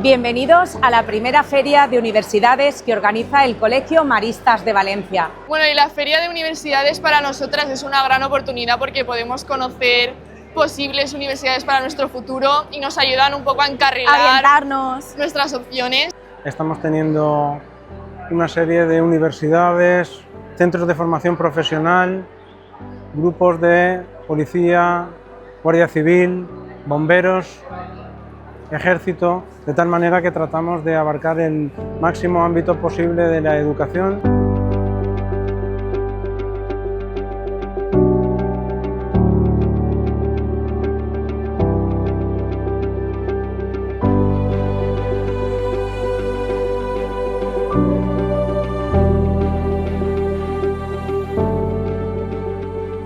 Bienvenidos a la primera feria de universidades que organiza el Colegio Maristas de Valencia. Bueno, y la feria de universidades para nosotras es una gran oportunidad porque podemos conocer posibles universidades para nuestro futuro y nos ayudan un poco a encarrilar nuestras opciones. Estamos teniendo una serie de universidades, centros de formación profesional, grupos de policía, guardia civil, bomberos, ejército, de tal manera que tratamos de abarcar el máximo ámbito posible de la educación.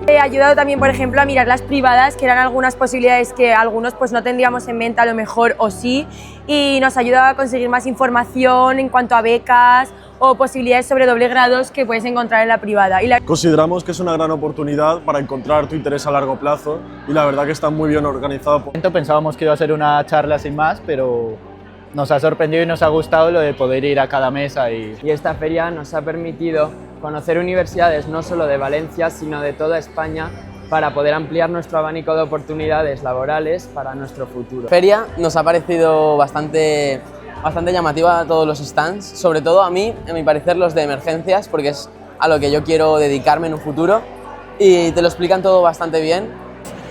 He ayudado también, por ejemplo, a mirar las privadas, que eran algunas posibilidades que algunos pues no tendríamos en mente a lo mejor o sí, y nos ha ayudado a conseguir más información en cuanto a becas o posibilidades sobre doble grados que puedes encontrar en la privada. Consideramos que es una gran oportunidad para encontrar tu interés a largo plazo y la verdad que está muy bien organizado. Pensábamos que iba a ser una charla sin más, pero nos ha sorprendido y nos ha gustado lo de poder ir a cada mesa. Y esta feria nos ha permitido conocer universidades no solo de Valencia, sino de toda España, para poder ampliar nuestro abanico de oportunidades laborales para nuestro futuro. La feria nos ha parecido bastante llamativa a todos los stands, sobre todo a mí, en mi parecer, los de emergencias, porque es a lo que yo quiero dedicarme en un futuro y te lo explican todo bastante bien.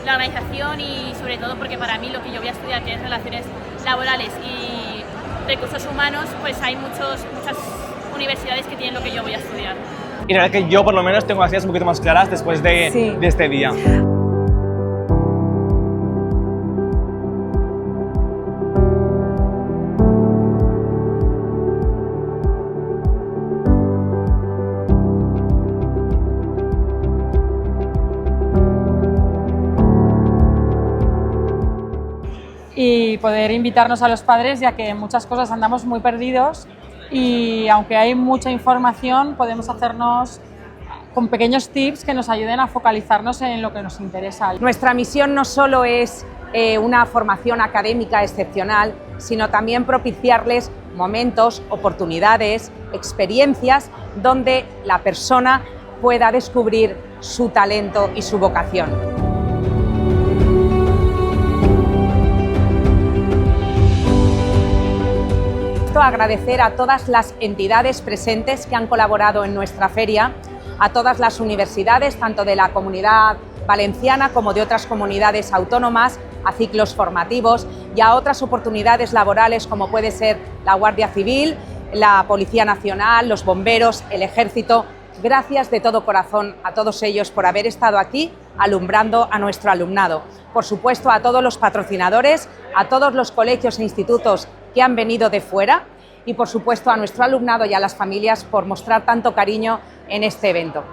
La organización y sobre todo porque para mí lo que yo voy a estudiar, que es relaciones laborales y recursos humanos, pues hay muchas universidades que tienen lo que yo voy a estudiar. Y la verdad que yo por lo menos tengo las ideas un poquito más claras después de este día. Y poder invitarnos a los padres, ya que en muchas cosas andamos muy perdidos y aunque hay mucha información podemos hacernos con pequeños tips que nos ayuden a focalizarnos en lo que nos interesa. Nuestra misión no solo es una formación académica excepcional, sino también propiciarles momentos, oportunidades, experiencias donde la persona pueda descubrir su talento y su vocación. Agradecer a todas las entidades presentes que han colaborado en nuestra feria, a todas las universidades, tanto de la Comunidad Valenciana como de otras comunidades autónomas, a ciclos formativos y a otras oportunidades laborales como puede ser la Guardia Civil, la Policía Nacional, los bomberos, el Ejército. Gracias de todo corazón a todos ellos por haber estado aquí alumbrando a nuestro alumnado. Por supuesto, a todos los patrocinadores, a todos los colegios e institutos que han venido de fuera y, por supuesto, a nuestro alumnado y a las familias por mostrar tanto cariño en este evento.